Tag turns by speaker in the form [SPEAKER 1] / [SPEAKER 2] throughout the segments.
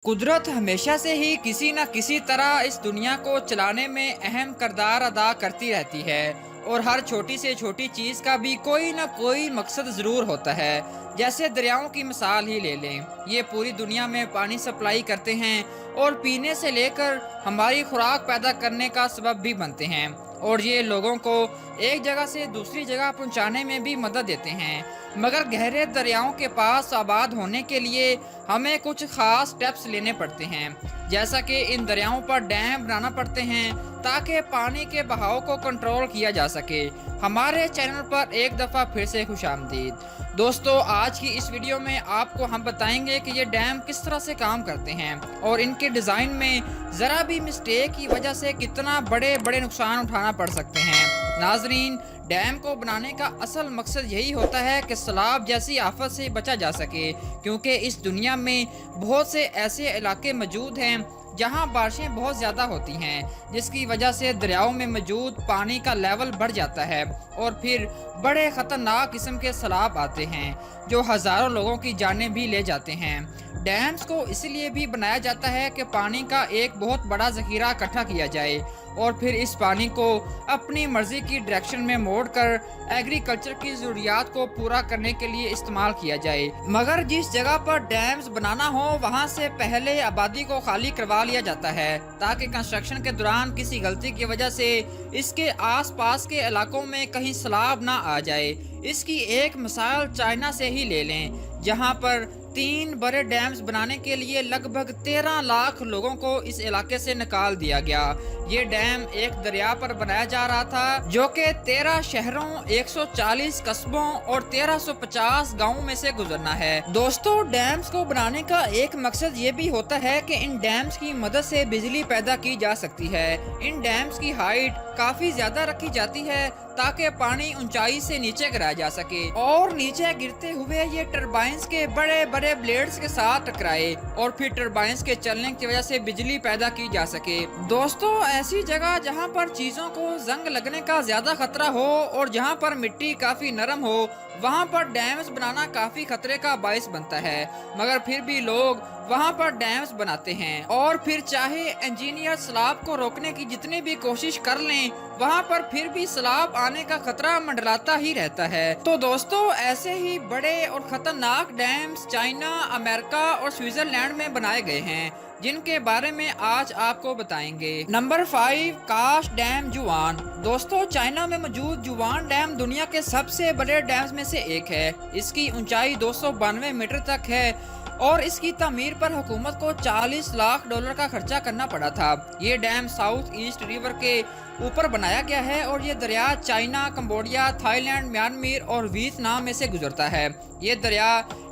[SPEAKER 1] कुदरत हमेशा से ही किसी न किसी तरह इस दुनिया को चलाने में अहम किरदार अदा करती रहती है और हर छोटी से छोटी चीज़ का भी कोई न कोई मकसद ज़रूर होता है। जैसे दरियाओं की मिसाल ही ले लें, ये पूरी दुनिया में पानी सप्लाई करते हैं और पीने से लेकर हमारी खुराक पैदा करने का सबब भी बनते हैं और ये लोगों को एक जगह से दूसरी जगह पहुंचाने में भी मदद देते हैं। मगर गहरे दरियाओं के पास आबाद होने के लिए हमें कुछ खास स्टेप्स लेने पड़ते हैं, जैसा कि इन दरियाओं पर डैम बनाना पड़ते हैं ताकि पानी के बहाव को कंट्रोल किया जा सके। हमारे चैनल पर एक दफ़ा फिर से खुशामदीद। दोस्तों, आज की इस वीडियो में आपको हम बताएंगे कि ये डैम किस तरह से काम करते हैं और इनके डिज़ाइन में ज़रा भी मिस्टेक की वजह से कितना बड़े बड़े नुकसान उठाना पड़ सकते हैं। नाजरीन, डैम को बनाने का असल मकसद यही होता है कि सैलाब जैसी आफत से बचा जा सके, क्योंकि इस दुनिया में बहुत से ऐसे इलाके मौजूद हैं जहां बारिशें बहुत ज़्यादा होती हैं, जिसकी वजह से दरियाओं में मौजूद पानी का लेवल बढ़ जाता है और फिर बड़े ख़तरनाक किस्म के सैलाब आते हैं जो हज़ारों लोगों की जानें भी ले जाते हैं। डैम्स को इसलिए भी बनाया जाता है कि पानी का एक बहुत बड़ा ज़ख़ीरा इकट्ठा किया जाए और फिर इस पानी को अपनी मर्ज़ी की डायरेक्शन में मोड़कर एग्रीकल्चर की ज़रूरियात को पूरा करने के लिए इस्तेमाल किया जाए। मगर जिस जगह पर डैम्स बनाना हो वहाँ से पहले आबादी को खाली करवा लिया जाता है ताकि कंस्ट्रक्शन के दौरान किसी गलती की वजह से इसके आसपास के इलाकों में कहीं सैलाब ना आ जाए। इसकी एक मिसाल चाइना से ही ले लें, जहाँ पर 3 बड़े डैम्स बनाने के लिए लगभग 13 लाख लोगों को इस इलाके से निकाल दिया गया। ये डैम एक दरिया पर बनाया जा रहा था जो कि 13 शहरों, 140 कस्बों और 1350 गांवों में से गुजरना है। दोस्तों, डैम्स को बनाने का एक मकसद ये भी होता है कि इन डैम्स की मदद से बिजली पैदा की जा सकती है। इन डैम्स की हाइट काफी ज्यादा रखी जाती है ताकि पानी ऊंचाई से नीचे गिराया जा सके और नीचे गिरते हुए ये टरबाइंस के बड़े बड़े ब्लेड्स के साथ टकराए और फिर टरबाइंस के चलने की वजह से बिजली पैदा की जा सके। दोस्तों, ऐसी जगह जहां पर चीजों को जंग लगने का ज्यादा खतरा हो और जहां पर मिट्टी काफी नरम हो, वहां पर डैम्स बनाना काफी खतरे का बायस बनता है। मगर फिर भी लोग वहां पर डैम्स बनाते हैं और फिर चाहे इंजीनियर सैलाब को रोकने की जितनी भी कोशिश कर लें, वहां पर फिर भी सैलाब आने का खतरा मंडराता ही रहता है। तो दोस्तों, ऐसे ही बड़े और खतरनाक डैम्स चाइना, अमेरिका और स्विट्जरलैंड में बनाए गए हैं, जिनके बारे में आज आपको बताएंगे। नंबर 5, काश डैम जुआन। दोस्तों, चाइना में मौजूद जुआन डैम दुनिया के सबसे बड़े डैम्स में से एक है। इसकी ऊंचाई 292 मीटर तक है और इसकी तमीर पर हुकूमत को $40 लाख का खर्चा करना पड़ा था। ये डैम साउथ ईस्ट रिवर के ऊपर बनाया गया है और ये दरिया चाइना, कंबोडिया, थाईलैंड, म्यांमार और वियतनाम में से गुजरता है। ये दरिया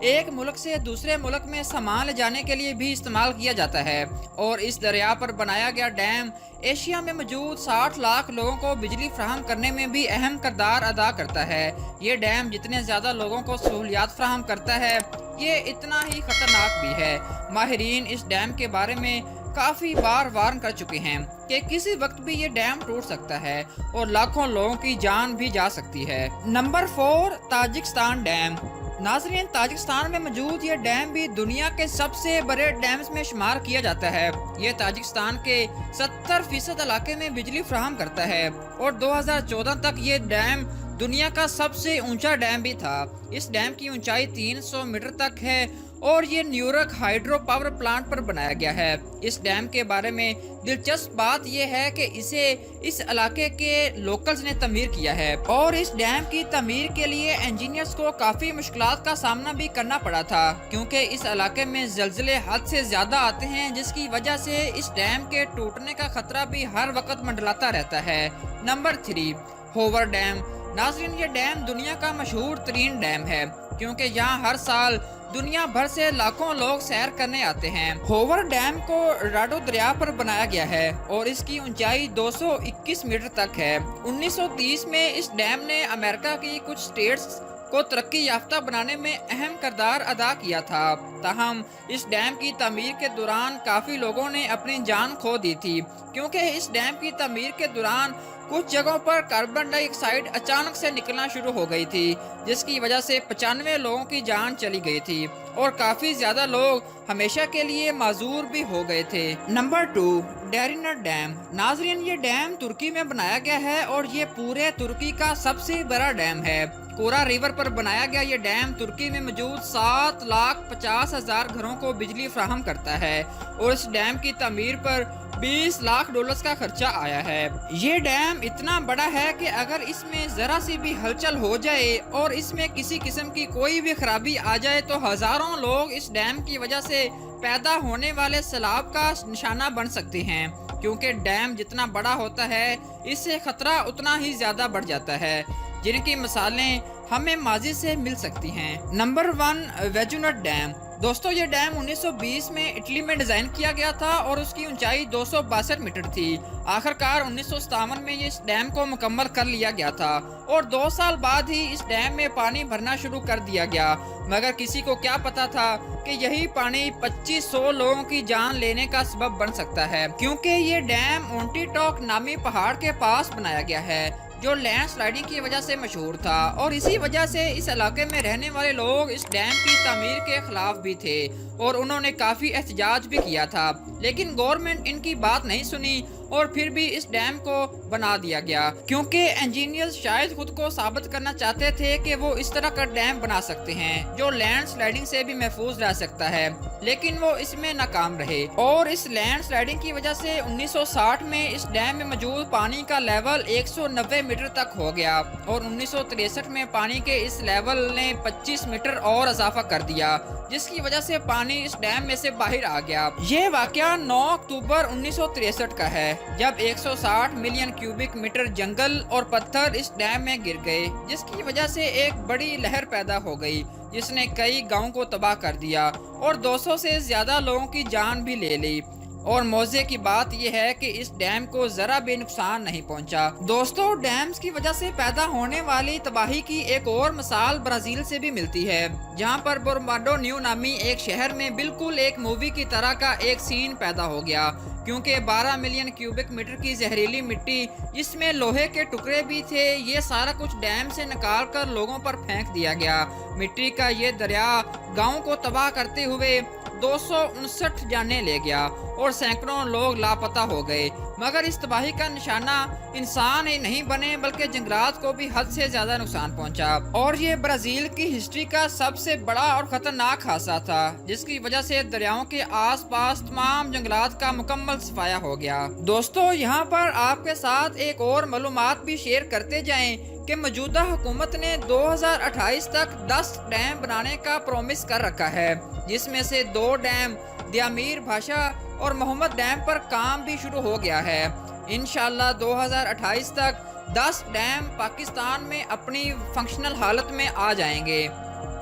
[SPEAKER 1] एक मुल्क से दूसरे मुल्क में सामान ले जाने के लिए भी इस्तेमाल किया जाता है और इस दरिया पर बनाया गया डैम एशिया में मौजूद 60 लाख लोगों को बिजली फराहम करने में भी अहम किरदार अदा करता है। ये डैम जितने ज़्यादा लोगों को सहूलियात फराहम करता है, ये इतना ही खतरनाक भी है। माहिरीन इस डैम के बारे में काफी बार वार्न कर चुके हैं कि किसी वक्त भी ये डैम टूट सकता है और लाखों लोगों की जान भी जा सकती है। Number 4, Tajikistan dam. नाज़रीन, ताजिकिस्तान में मौजूद ये डैम भी दुनिया के सबसे बड़े डैम्स में शुमार किया जाता है। ये ताजिकिस्तान के 70% इलाके में बिजली फराहम करता है और 2014 तक ये डैम दुनिया का सबसे ऊंचा डैम भी था। इस डैम की ऊंचाई 300 मीटर तक है और ये न्यूरक हाइड्रो पावर प्लांट पर बनाया गया है। इस डैम के बारे में दिलचस्प बात यह है कि इसे इस इलाके के लोकल्स ने तमीर किया है और इस डैम की तमीर के लिए इंजीनियर्स को काफी मुश्किलात का सामना भी करना पड़ा था, क्योंकि इस इलाके में ज़लज़ले हद से ज्यादा आते हैं, जिसकी वजह से इस डैम के टूटने का खतरा भी हर वक्त मंडलाता रहता है। Number 3, Hoover Dam. नाज़रीन, ये डैम दुनिया का मशहूर तरीन डैम है क्योंकि यहाँ हर साल दुनिया भर से लाखों लोग सैर करने आते हैं। होवर डैम को राडो दरिया पर बनाया गया है और इसकी ऊंचाई 221 मीटर तक है। 1930 में इस डैम ने अमेरिका की कुछ स्टेट्स को तरक्की याफ्ता बनाने में अहम किरदार अदा किया था। ताहम इस डैम की तमीर के दौरान काफ़ी लोगों ने अपनी जान खो दी थी, क्योंकि इस डैम की तमीर के दौरान कुछ जगहों पर कार्बन डाइऑक्साइड अचानक से निकलना शुरू हो गई थी, जिसकी वजह से 95 लोगों की जान चली गई थी और काफ़ी ज़्यादा लोग हमेशा के लिए माजूर भी हो गए थे। नंबर 2, डेरिनट डैम। नाजरीन, ये डैम तुर्की में बनाया गया है और ये पूरे तुर्की का सबसे बड़ा डैम है। कोरा रिवर पर बनाया गया ये डैम तुर्की में मौजूद 7,50,000 घरों को बिजली फराहम करता है और इस डैम की तमीर पर $20 लाख का खर्चा आया है। ये डैम इतना बड़ा है कि अगर इसमें जरा सी भी हलचल हो जाए और इसमें किसी किस्म की कोई भी खराबी आ जाए तो हजारों लोग इस डैम की वजह से पैदा होने वाले सैलाब का निशाना बन सकते हैं, क्योंकि डैम जितना बड़ा होता है इससे खतरा उतना ही ज्यादा बढ़ जाता है, जिनकी मिसालें हमें माजी से मिल सकती हैं। नंबर 1, वेजुनट डैम। दोस्तों, ये डैम 1920 में इटली में डिजाइन किया गया था और उसकी ऊंचाई 262 मीटर थी। आखिरकार 1957 में इस डैम को मुकम्मल कर लिया गया था और 2 साल बाद ही इस डैम में पानी भरना शुरू कर दिया गया, मगर किसी को क्या पता था कि यही पानी 2500 लोगों की जान लेने का सबब बन सकता है, क्योंकि ये डैम ओंटीटॉक नामी पहाड़ के पास बनाया गया है जो लैंड स्लाइडिंग की वजह से मशहूर था और इसी वजह से इस इलाके में रहने वाले लोग इस डैम की तामीर के खिलाफ भी थे और उन्होंने काफी एहतजाज भी किया था, लेकिन गवर्नमेंट इनकी बात नहीं सुनी और फिर भी इस डैम को बना दिया गया, क्योंकि इंजीनियर्स शायद खुद को साबित करना चाहते थे कि वो इस तरह का डैम बना सकते हैं जो लैंड स्लाइडिंग से भी महफूज रह सकता है, लेकिन वो इसमें नाकाम रहे और इस लैंड स्लाइडिंग की वजह से 1960 में इस डैम में मौजूद पानी का लेवल 190 मीटर तक हो गया और 1963 में पानी के इस लेवल ने 25 मीटर और इजाफा कर दिया, जिसकी वजह से पानी इस डैम में से बाहर आ गया। ये वाकया 9 अक्टूबर 1963 का है, जब 160 मिलियन क्यूबिक मीटर जंगल और पत्थर इस डैम में गिर गए, जिसकी वजह से एक बड़ी लहर पैदा हो गई जिसने कई गांवों को तबाह कर दिया और 200 से ज्यादा लोगों की जान भी ले ली। और मौजे की बात यह है कि इस डैम को जरा भी नुकसान नहीं पहुंचा। दोस्तों, डैम्स की वजह से पैदा होने वाली तबाही की एक और मिसाल ब्राजील से भी मिलती है, जहां पर बोर्माडो न्यू नामी एक शहर में बिल्कुल एक मूवी की तरह का एक सीन पैदा हो गया, क्योंकि 12 मिलियन क्यूबिक मीटर की जहरीली मिट्टी जिसमें लोहे के टुकड़े भी थे, ये सारा कुछ डैम से निकाल कर लोगों पर फेंक दिया गया। मिट्टी का ये दरिया गाँव को तबाह करते हुए 259 जाने ले गया और सैकड़ों लोग लापता हो गए, मगर इस तबाही का निशाना इंसान ही नहीं बने बल्कि जंगलात को भी हद से ज्यादा नुकसान पहुंचा और ये ब्राजील की हिस्ट्री का सबसे बड़ा और खतरनाक हादसा था, जिसकी वजह से दरियाओं के आसपास तमाम जंगलात का मुकम्मल सफाया हो गया। दोस्तों, यहाँ पर आपके साथ एक और मालूमात भी शेयर करते जाएं कि मौजूदा हुकूमत ने 2028 तक 10 डैम बनाने का प्रॉमिस कर रखा है, जिसमें से 2 डैम दियामीर भाषा और मोहम्मद डैम पर काम भी शुरू हो गया है। इंशाल्लाह 2028 तक 10 डैम पाकिस्तान में अपनी फंक्शनल हालत में आ जाएंगे।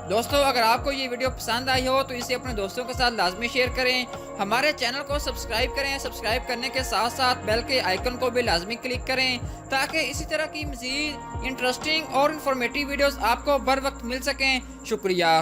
[SPEAKER 1] दोस्तों, अगर आपको ये वीडियो पसंद आई हो तो इसे अपने दोस्तों के साथ लाजमी शेयर करें। हमारे चैनल को सब्सक्राइब करें। सब्सक्राइब करने के साथ साथ बेल के आइकन को भी लाजमी क्लिक करें, ताकि इसी तरह की मज़ीद इंटरेस्टिंग और इन्फॉर्मेटिव वीडियोस आपको बर वक्त मिल सकें। शुक्रिया।